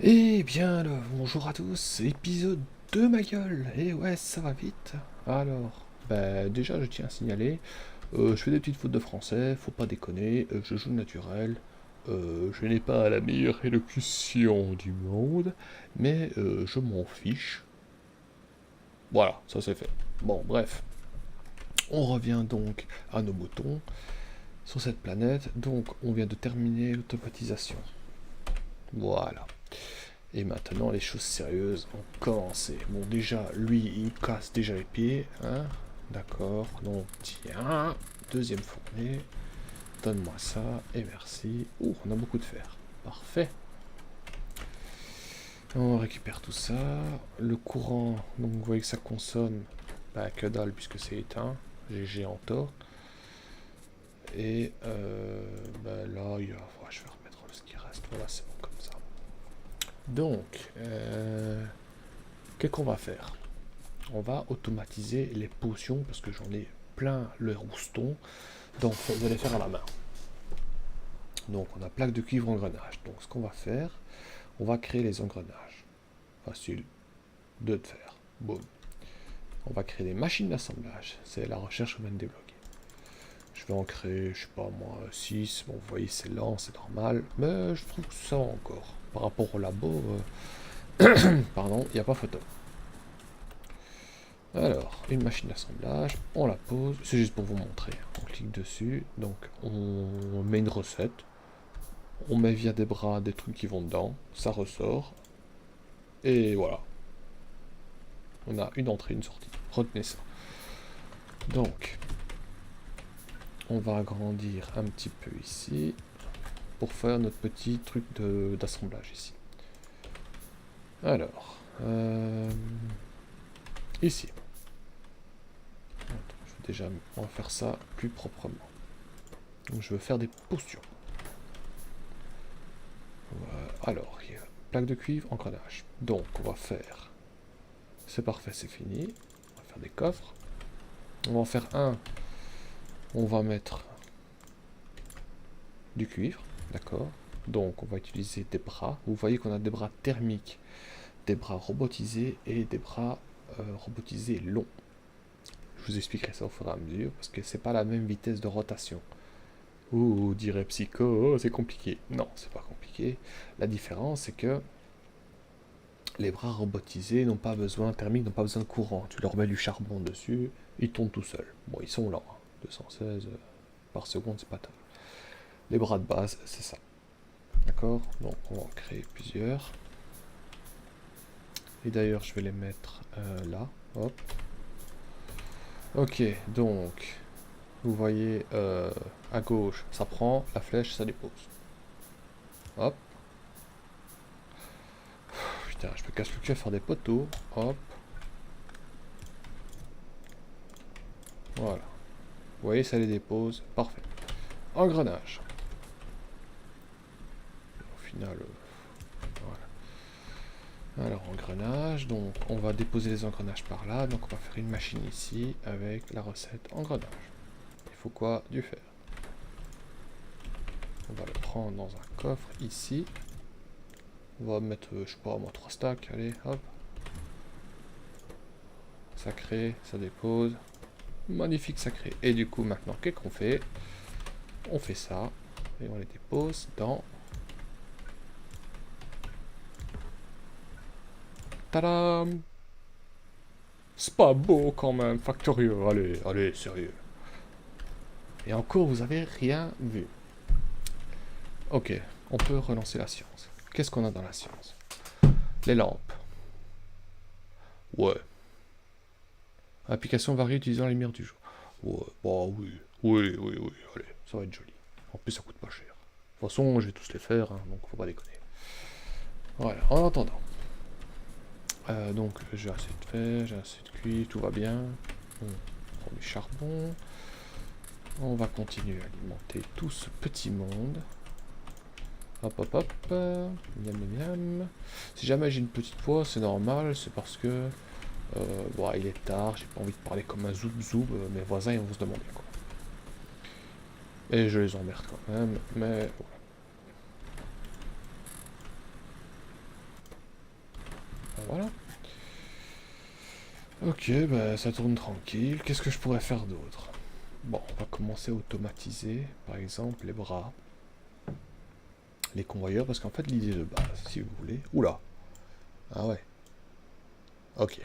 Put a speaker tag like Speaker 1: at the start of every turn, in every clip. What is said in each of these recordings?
Speaker 1: Eh bien, bonjour à tous, épisode 2 ma gueule, et ouais, ça va vite. Alors, bah déjà je tiens à signaler, je fais des petites fautes de français, faut pas déconner, je joue naturel, je n'ai pas la meilleure élocution du monde, mais je m'en fiche. Voilà, ça c'est fait. Bon, bref, on revient donc à nos moutons sur cette planète, donc on vient de terminer l'automatisation. Voilà. Et maintenant, les choses sérieuses ont commencé. Bon, déjà, lui, il me casse déjà les pieds, hein. D'accord, donc tiens, deuxième fournée, donne-moi ça, et merci. Ouh, on a beaucoup de fer. Parfait. On récupère tout ça. Le courant, donc vous voyez que ça consomme, bah, que dalle, puisque c'est éteint. GG en tort. Et bah, là, il y a... ouais, je vais remettre ce qui reste. Voilà, c'est bon comme ça. Donc, qu'est-ce qu'on va faire? On va automatiser les potions parce que j'en ai plein le rouston. Donc vous allez faire à la main. Donc on a plaque de cuivre engrenage. Donc ce qu'on va faire, on va créer les engrenages. Facile de faire. Boum. On va créer des machines d'assemblage. C'est la recherche qu'on vient de débloquer. Je vais en créer, je sais pas moi, 6. Bon, vous voyez, c'est lent, c'est normal. Mais je trouve que ça va encore. Par rapport au labo, pardon, il n'y a pas photo. Alors, une machine d'assemblage, on la pose, c'est juste pour vous montrer. On clique dessus, donc on met une recette, on met via des bras des trucs qui vont dedans, ça ressort, et voilà. On a une entrée, une sortie. Retenez ça. Donc, on va agrandir un petit peu ici, pour faire notre petit truc d'assemblage ici. Alors, ici. Je vais déjà, on va faire ça plus proprement. Donc je veux faire des potions. Alors, il y a plaque de cuivre, engrenage. Donc, on va faire... C'est parfait, c'est fini. On va faire des coffres. On va en faire un. On va mettre du cuivre, d'accord. Donc, on va utiliser des bras. Vous voyez qu'on a des bras thermiques, des bras robotisés et des bras robotisés longs. Je vous expliquerai ça au fur et à mesure, parce que c'est pas la même vitesse de rotation. Ouh, dirait Psycho, oh, c'est compliqué. Non, c'est pas compliqué. La différence, c'est que les bras robotisés n'ont pas besoin, thermiques n'ont pas besoin de courant. Tu leur mets du charbon dessus, ils tournent tout seuls. Bon, ils sont lents, hein. 216 par seconde, c'est pas top. Les bras de base, c'est ça. D'accord. Donc, on va en créer plusieurs. Et d'ailleurs, je vais les mettre là. Hop. Ok, donc, vous voyez à gauche, ça prend, la flèche, ça dépose. Hop. Putain, je me casse le cul à faire des poteaux. Hop. Voilà. Vous voyez, ça les dépose. Parfait. Engrenage. Au final, voilà. Alors, engrenage. Donc, on va déposer les engrenages par là. Donc, on va faire une machine ici avec la recette engrenage. Il faut quoi? Du fer. On va le prendre dans un coffre ici. On va mettre, je sais pas, moi 3 stacks. Allez, hop. Ça crée, ça dépose. Magnifique, ça crée. Et du coup, maintenant, qu'est-ce qu'on fait? On fait ça. Et on les dépose dans... Tadam! C'est pas beau quand même, Factorio. Allez, allez, sérieux. Et encore, vous avez rien vu. Ok, on peut relancer la science. Qu'est-ce qu'on a dans la science? Les lampes. Ouais. Application variée utilisant la lumière du jour. Ouais, bah oui. Oui, oui, oui, allez, ça va être joli. En plus, ça coûte pas cher. De toute façon, je vais tous les faire, hein, donc faut pas déconner. Voilà, en attendant. Donc, j'ai assez de fer, j'ai assez de cuivre, tout va bien. On prend du charbon. On va continuer à alimenter tout ce petit monde. Hop hop hop. Miam miam miam. Si jamais j'ai une petite voix, c'est normal, c'est parce que bon, il est tard, j'ai pas envie de parler comme un zoub zoub, mes voisins ils vont se demander quoi. Et je les emmerde quand même, mais voilà. voilà. Ok, bah, ça tourne tranquille. Qu'est-ce que je pourrais faire d'autre? Bon, on va commencer à automatiser, par exemple, les bras, les convoyeurs, parce qu'en fait, l'idée de base, si vous voulez... Oula! Ah ouais. Ok.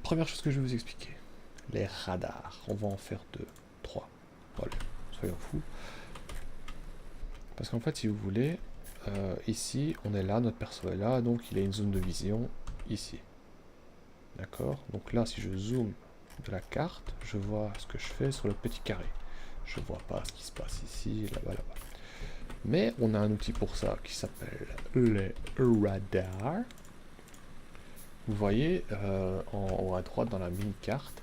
Speaker 1: Première chose que je vais vous expliquer. Les radars. On va en faire 2, 3. Voilà, soyons fous. Parce qu'en fait, si vous voulez, ici, on est là, notre perso est là, donc il a une zone de vision ici. D'accord? Donc là, si je zoome de la carte, je vois ce que je fais sur le petit carré. Je vois pas ce qui se passe ici, là-bas, là-bas. Mais on a un outil pour ça qui s'appelle les radars. Vous voyez en haut à droite dans la mini-carte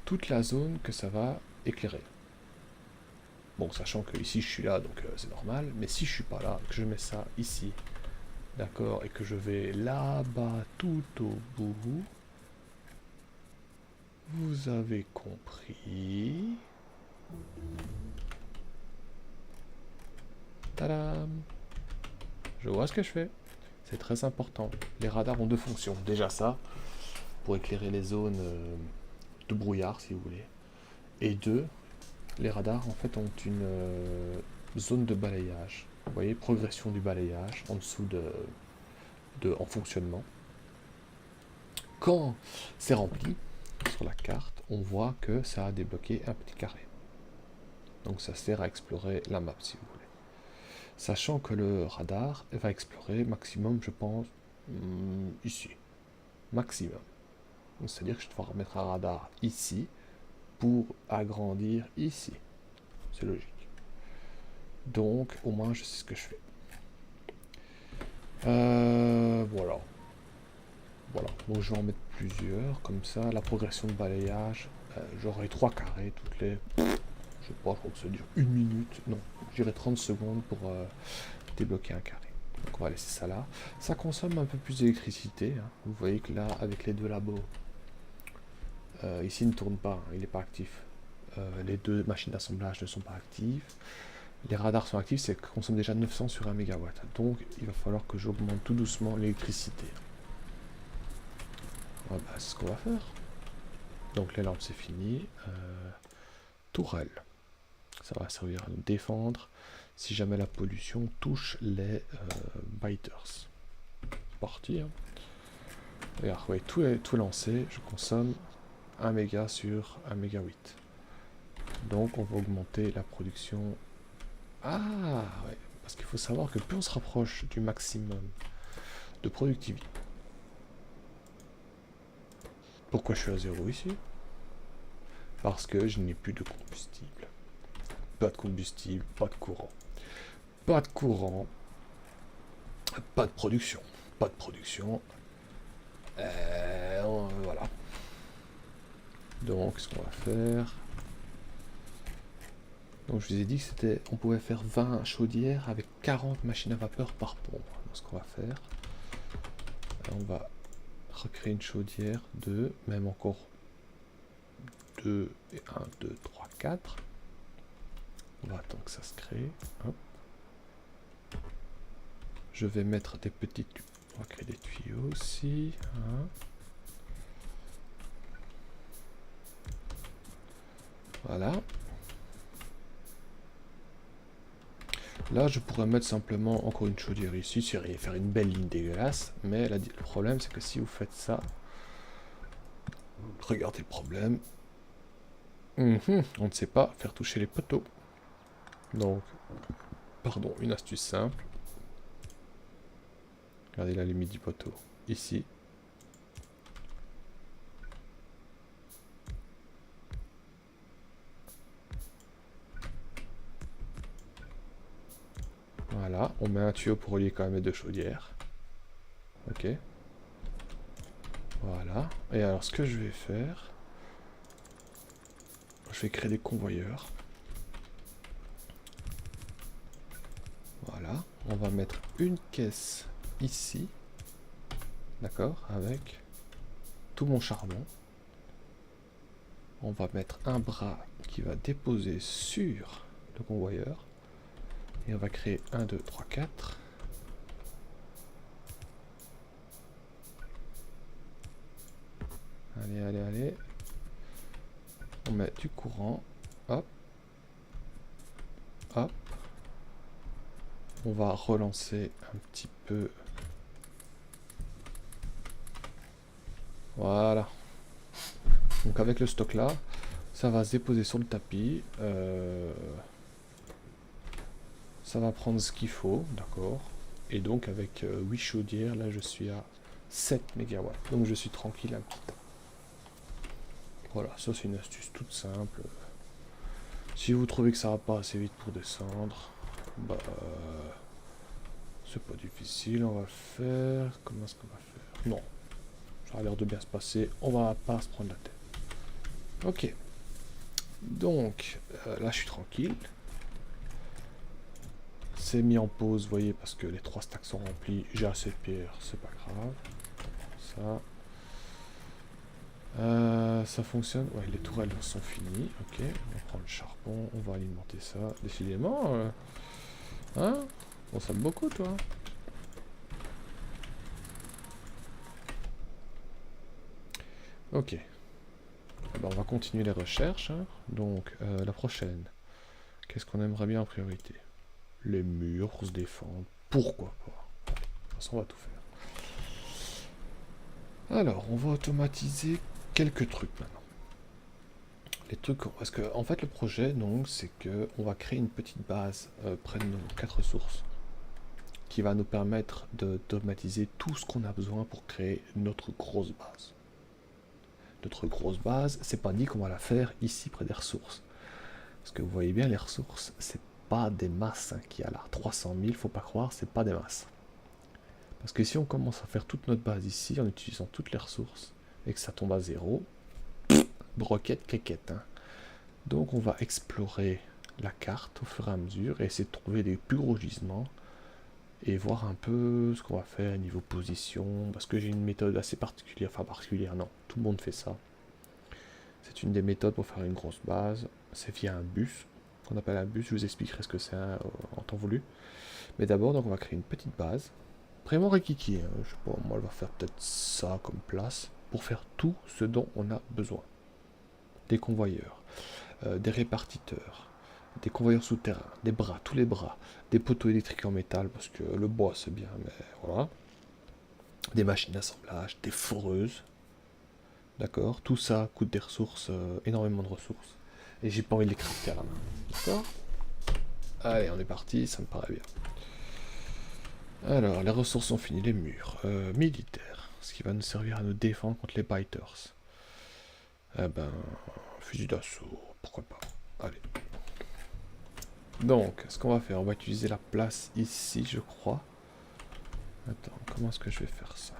Speaker 1: toute la zone que ça va éclairer. Bon, sachant que ici je suis là, donc c'est normal, mais si je suis pas là, que je mets ça ici, d'accord, et que je vais là-bas tout au bout, vous avez compris. Tadam! Je vois ce que je fais. C'est très important. Les radars ont 2 fonctions. Déjà ça, pour éclairer les zones de brouillard, si vous voulez. Et 2, les radars en fait ont une zone de balayage. Vous voyez, progression du balayage en dessous en fonctionnement. Quand c'est rempli sur la carte, on voit que ça a débloqué un petit carré. Donc ça sert à explorer la map si vous voulez. Sachant que le radar va explorer maximum, je pense, ici. Maximum. C'est-à-dire que je dois remettre un radar ici pour agrandir ici. C'est logique. Donc, au moins, je sais ce que je fais. Voilà. Voilà. Donc, je vais en mettre plusieurs. Comme ça, la progression de balayage, j'aurai 3 carrés toutes les... Je sais pas, je crois que ça dure 1 minute. Non, j'irai 30 secondes pour débloquer un carré. Donc, on va laisser ça là. Ça consomme un peu plus d'électricité. Hein. Vous voyez que là, avec les 2 labos, ici, il ne tourne pas. Hein, il n'est pas actif. Les 2 machines d'assemblage ne sont pas actives. Les radars sont actifs, c'est que consomme déjà 900 sur 1 MW. Donc, il va falloir que j'augmente tout doucement l'électricité. Ouais, bah, c'est ce qu'on va faire. Donc, les lampes, c'est fini. Tourelle. Ça va servir à nous défendre si jamais la pollution touche les biters. C'est parti. Hein. Regarde, ouais, tout est lancé. Je consomme 1 méga sur 1 méga 8. Donc, on va augmenter la production. Ah, ouais. Parce qu'il faut savoir que plus on se rapproche du maximum de productivité. Pourquoi je suis à 0 ici? Parce que je n'ai plus de combustible. Pas de combustible, pas de courant. Pas de courant, pas de production. Pas de production. Voilà. Donc, ce qu'on va faire... Donc, je vous ai dit que c'était, on pouvait faire 20 chaudières avec 40 machines à vapeur par pompe. Donc, ce qu'on va faire... On va recréer une chaudière de, même encore 2 et 1, 2, 3, 4. On va attendre que ça se crée. Hop. Je vais mettre des petits tuyaux. On va créer des tuyaux aussi. Hein. Voilà. Là, je pourrais mettre simplement encore une chaudière ici, faire une belle ligne dégueulasse. Mais le problème, c'est que si vous faites ça, regardez le problème. On ne sait pas faire toucher les poteaux. Donc, pardon, une astuce simple. Regardez la limite du poteau. Ici. Voilà, on met un tuyau pour relier quand même les 2 chaudières. Ok. Voilà. Et alors, ce que je vais faire, je vais créer des convoyeurs. Voilà. On va mettre une caisse ici. D'accord? Avec tout mon charbon. On va mettre un bras qui va déposer sur le convoyeur. Et on va créer 1, 2, 3, 4. du courant. Hop. Hop. On va relancer un petit peu. Voilà. Donc avec le stock là, ça va se déposer sur le tapis. Ça va prendre ce qu'il faut, d'accord. Et donc avec 8 chaudières, là je suis à 7 MW. Donc je suis tranquille un petit temps. Voilà, ça c'est une astuce toute simple. Si vous trouvez que ça va pas assez vite pour descendre, bah c'est pas difficile, on va le faire. Comment est-ce qu'on va faire? Non, ça a l'air de bien se passer, on va pas se prendre la tête. Ok. Donc là je suis tranquille. C'est mis en pause, vous voyez, parce que les 3 stacks sont remplis. J'ai assez de pierres, c'est pas grave. Ça fonctionne. Ouais, les tourelles sont finies. Ok, on va prendre le charbon, on va alimenter ça. Décidément, hein? On saute beaucoup, toi. Ok. Alors, on va continuer les recherches. Hein. Donc, la prochaine. Qu'est-ce qu'on aimerait bien en priorité? Les murs pour se défendre. Pourquoi pas? De toute façon, on va tout faire. Alors, on va automatiser quelques trucs maintenant. Les trucs, parce que en fait le projet donc c'est que on va créer une petite base près de nos 4 ressources qui va nous permettre d'automatiser tout ce qu'on a besoin pour créer notre grosse base. Notre grosse base, c'est pas dit qu'on va la faire ici près des ressources. Parce que vous voyez bien les ressources, c'est pas des masses hein, qu'il y a là. 300 000, faut pas croire, c'est pas des masses. Parce que si on commence à faire toute notre base ici en utilisant toutes les ressources et que ça tombe à zéro, broquette, cricket. Hein. Donc on va explorer la carte au fur et à mesure et essayer de trouver des plus gros gisements et voir un peu ce qu'on va faire niveau position. Parce que j'ai une méthode assez particulière, enfin particulière non, tout le monde fait ça. C'est une des méthodes pour faire une grosse base. C'est via un bus, qu'on appelle un bus, je vous expliquerai ce que c'est en temps voulu. Mais d'abord, donc on va créer une petite base. Vraiment rikiki, hein. Je sais pas, moi elle va faire peut-être ça comme place pour faire tout ce dont on a besoin. Des convoyeurs, des répartiteurs, des convoyeurs souterrains, des bras, tous les bras, des poteaux électriques en métal, parce que le bois c'est bien, mais voilà. Des machines d'assemblage, des foreuses, d'accord. Tout ça coûte des ressources, énormément de ressources, et j'ai pas envie de les crafter à la main, d'accord. Allez, on est parti, ça me paraît bien. Alors, les ressources sont finies, les murs, militaires, ce qui va nous servir à nous défendre contre les biters. Eh ben, fusil d'assaut, pourquoi pas. Allez. Donc, ce qu'on va faire, on va utiliser la place ici, je crois. Attends, comment est-ce que je vais faire ça?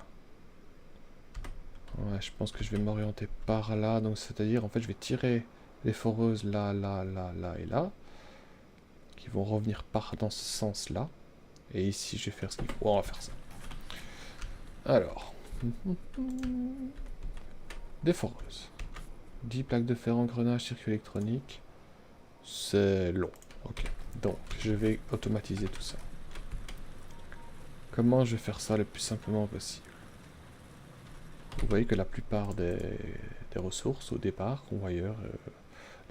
Speaker 1: Ouais, je pense que je vais m'orienter par là. Donc, c'est-à-dire, en fait, je vais tirer les foreuses là, là, là, là et là. Qui vont revenir dans ce sens-là. Et ici, je vais faire ce qu'il faut. On va faire ça. Alors. Des foreuses. 10 plaques de fer, engrenage, circuit électronique. C'est long. Ok. Donc, je vais automatiser tout ça. Comment je vais faire ça le plus simplement possible? Vous voyez que la plupart des ressources au départ, convoyeurs,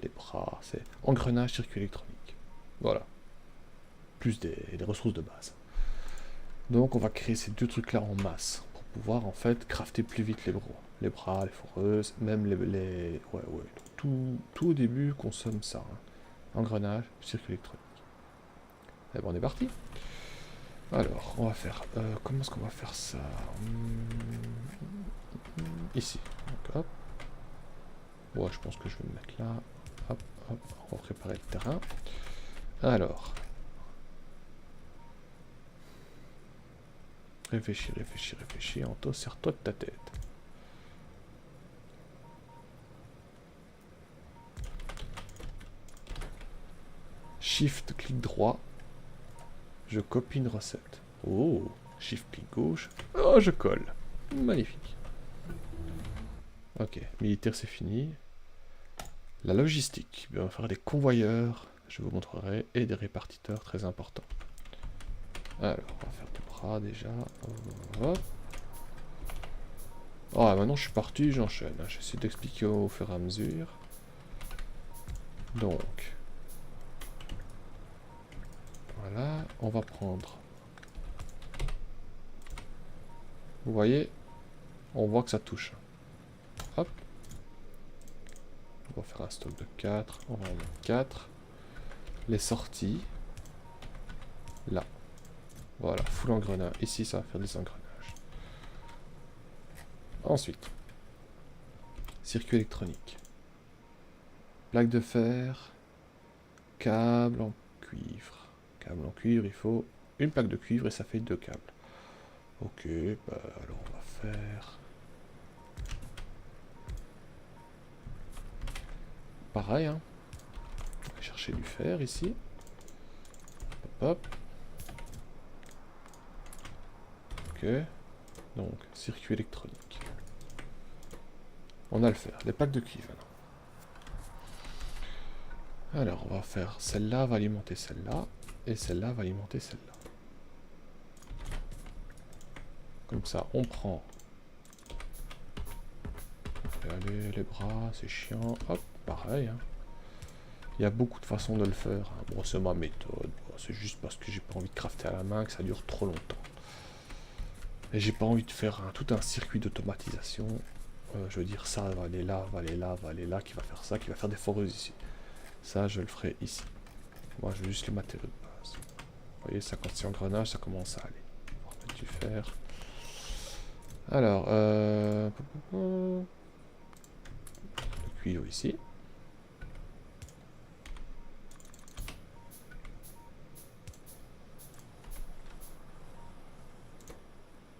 Speaker 1: les bras, c'est engrenage, circuit électronique. Voilà. Plus des ressources de base. Donc on va créer ces deux trucs là en masse pour pouvoir en fait crafter plus vite les bras, les foreuses, même les... Ouais. Tout au début consomme ça. Hein. Engrenage, circuit électronique. Et bon, on est parti. Alors, on va faire... comment est-ce qu'on va faire ça? Ici. Donc, hop. Ouais, je pense que je vais me mettre là. Hop. On va préparer le terrain. Alors. Réfléchis. Anto, serre-toi de ta tête. Shift, clic droit. Je copie une recette. Oh, Shift, clic gauche. Oh, je colle. Magnifique. Ok, militaire, c'est fini. La logistique. On va faire des convoyeurs, je vous montrerai, et des répartiteurs très importants. Alors, on va faire des bras déjà. Hop. Oh, maintenant je suis parti, j'enchaîne. J'essaie d'expliquer au fur et à mesure. Donc, voilà, on va prendre. Vous voyez, on voit que ça touche. Hop. On va faire un stock de 4. On va en mettre 4. Les sorties. Là. Voilà, full engrenage. Ici, ça va faire des engrenages. Ensuite, circuit électronique. Plaque de fer. Câble en cuivre. Câble en cuivre, il faut une plaque de cuivre et ça fait 2 câbles. Ok, bah alors on va faire... Pareil, hein. On va chercher du fer ici. Hop, hop. Ok. Donc, circuit électronique. On a le fer. Les plaques de cuivre, maintenant. Alors, on va faire celle-là va alimenter celle-là. Et celle-là va alimenter celle-là. Comme ça, on prend... Allez, les bras, c'est chiant. Hop, pareil, hein. Il y a beaucoup de façons de le faire. Bon, c'est ma méthode. Bon, c'est juste parce que j'ai pas envie de crafter à la main, que ça dure trop longtemps. Et j'ai pas envie de faire tout un circuit d'automatisation. Je veux dire, ça va aller là, va aller là, va aller là, qui va faire ça, qui va faire des foreuses ici. Ça, je le ferai ici. Moi, je veux juste les matériaux de base. Vous voyez, ça, quand c'est engrenage, ça commence à aller. On va remettre du fer. Alors, le cuivre ici.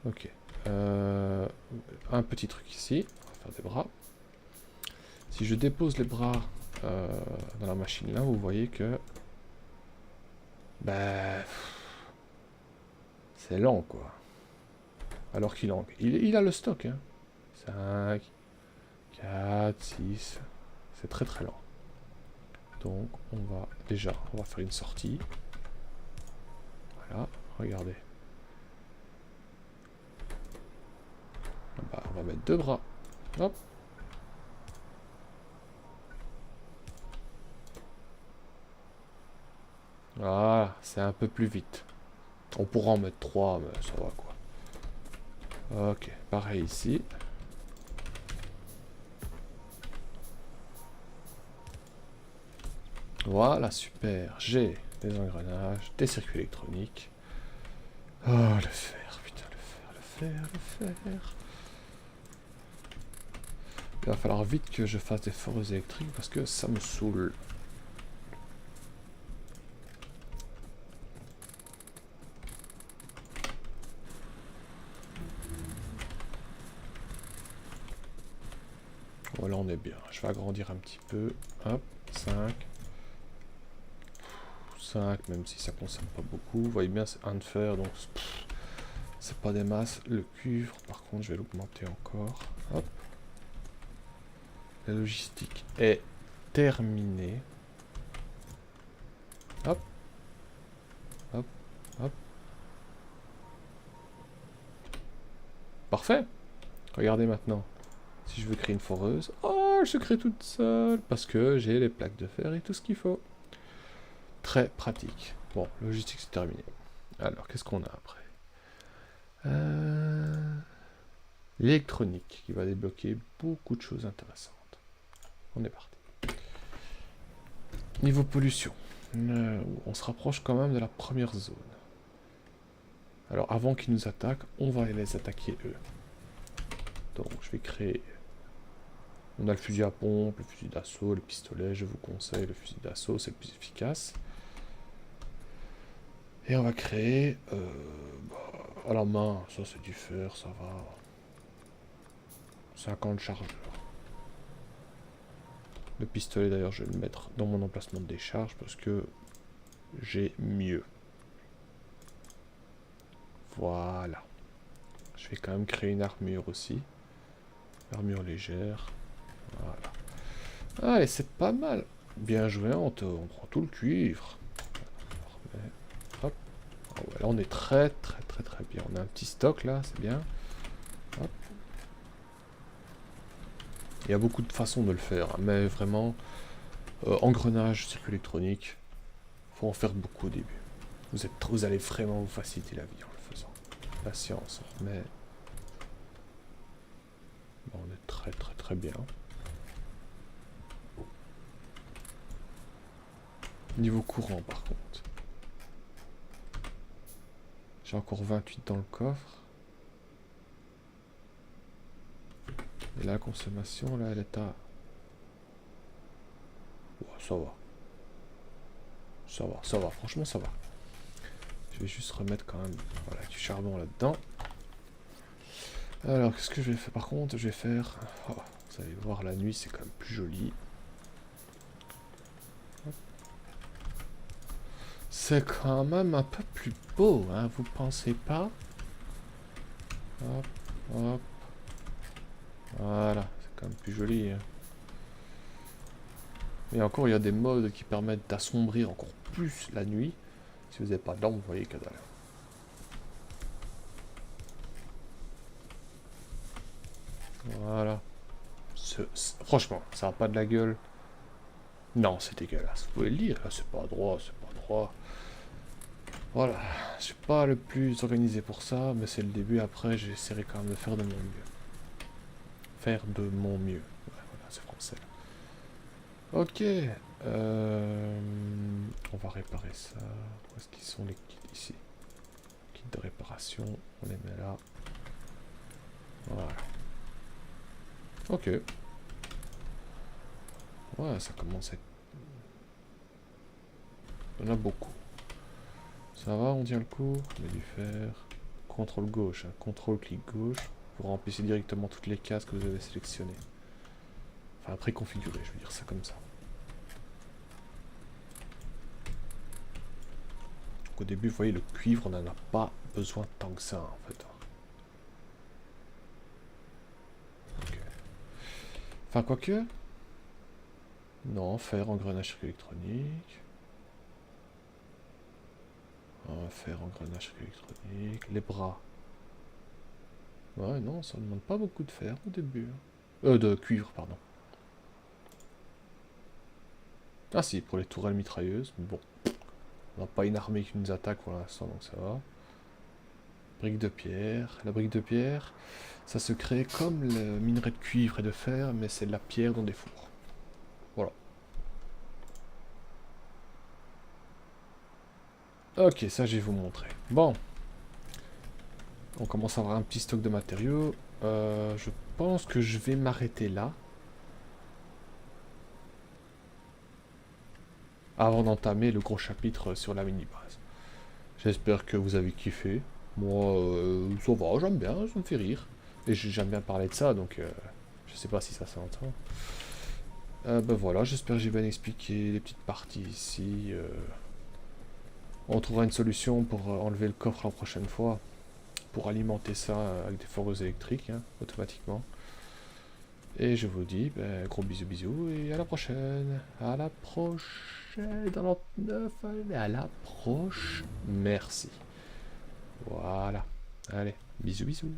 Speaker 1: Ok. Un petit truc ici. On va faire des bras. Si je dépose les bras dans la machine là, vous voyez que... Bah... C'est lent, quoi. Alors qu'il il a le stock, hein. 5, 4, 6... C'est très très lent. Donc, on va faire une sortie. Voilà, regardez. Bah, on va mettre 2 bras. Hop. Voilà, c'est un peu plus vite. On pourra en mettre 3, mais ça va quoi. Ok, pareil ici. Voilà, super. J'ai des engrenages, des circuits électroniques. Oh, le fer, putain, le fer. Il va falloir vite que je fasse des foreuses électriques parce que ça me saoule. Voilà, on est bien. Je vais agrandir un petit peu. Hop, 5. 5, même si ça consomme pas beaucoup. Vous voyez bien, c'est un de fer, donc c'est pas des masses. Le cuivre, par contre, je vais l'augmenter encore. Hop. La logistique est terminée. Hop. Hop. Hop. Parfait. Regardez maintenant. Si je veux créer une foreuse, oh, je se crée toute seule parce que j'ai les plaques de fer et tout ce qu'il faut. Très pratique. Bon, logistique c'est terminé. Alors, qu'est-ce qu'on a après? L'électronique qui va débloquer beaucoup de choses intéressantes. On est parti. Niveau pollution. On se rapproche quand même de la première zone. Alors, avant qu'ils nous attaquent, on va les attaquer eux. Donc, je vais créer... On a le fusil à pompe, le fusil d'assaut, le pistolet. Je vous conseille le fusil d'assaut, c'est le plus efficace. Et on va créer... à la main, ça c'est du fer, ça va. 50 chargeurs. Le pistolet d'ailleurs, je vais le mettre dans mon emplacement de décharge parce que j'ai mieux. Voilà. Je vais quand même créer une armure aussi. Armure légère. Voilà. Allez, c'est pas mal. Bien joué, on prend tout le cuivre. Hop. Oh, ouais, là, on est très bien. On a un petit stock là, c'est bien. Hop. Il y a beaucoup de façons de le faire, hein, mais vraiment, Engrenage, circuit électronique. Faut en faire beaucoup au début. Vous allez vraiment vous faciliter la vie en le faisant. Patience, mais... Bon, on est très très très bien. Niveau courant par contre. J'ai encore 28 dans le coffre. Et la consommation, là, elle est à... Oh, ça va. Ça va, franchement ça va. Je vais juste remettre quand même voilà, du charbon là-dedans. Alors, qu'est-ce que je vais faire? Par contre, je vais faire... Oh, vous allez voir, la nuit, c'est quand même plus joli. C'est quand même un peu plus beau, hein, vous pensez pas? Hop, hop. Voilà, c'est quand même plus joli. Hein. Et encore, il y a des modes qui permettent d'assombrir encore plus la nuit. Si vous n'avez pas de lampe, vous voyez que dalle. Voilà. Franchement, ça n'a pas de la gueule. Non, c'est dégueulasse. Vous pouvez le lire, là, c'est pas droit, c'est pas droit. Voilà, je suis pas le plus organisé pour ça, mais c'est le début. Après, j'essaierai quand même de faire de mon mieux. Faire de mon mieux. Ouais, voilà, c'est français. Ok. On va réparer ça. Où est-ce qu'ils sont les kits ici? Kits de réparation, on les met là. Voilà. Ok. Ouais, ça commence à être... Il y en a beaucoup. Ça va, on tient le coup. On va lui faire... Contrôle gauche, hein. Contrôle clic gauche. Vous remplissez directement toutes les cases que vous avez sélectionnées. Enfin, préconfigurées, je veux dire ça comme ça. Donc, au début, vous voyez, le cuivre, on n'en a pas besoin tant que ça, en fait. Okay. Enfin, quoique... Non, fer, engrenage circuit électronique. Fer, engrenage circuit électronique. Les bras. Ouais, non, ça ne demande pas beaucoup de fer au début. De cuivre, pardon. Ah si, pour les tourelles mitrailleuses, mais bon. On n'a pas une armée qui nous attaque pour l'instant, donc ça va. Brique de pierre. La brique de pierre, ça se crée comme le minerai de cuivre et de fer, mais c'est de la pierre dans des fours. Voilà. Ok, ça je vais vous montrer. Bon. On commence à avoir un petit stock de matériaux. Je pense que je vais m'arrêter là. Avant d'entamer le gros chapitre sur la mini-base. J'espère que vous avez kiffé. Moi, ça va, j'aime bien, ça me fait rire. Et j'aime bien parler de ça, donc je sais pas si ça s'entend. Ben voilà, j'espère que j'ai bien expliqué les petites parties ici. On trouvera une solution pour enlever le coffre la prochaine fois. Pour alimenter ça avec des foreuses électriques, hein, automatiquement. Et je vous dis, ben, gros bisous bisous, et à la prochaine. À la prochaine, dans 99, allez, à la prochaine. Merci. Voilà. Allez, bisous bisous.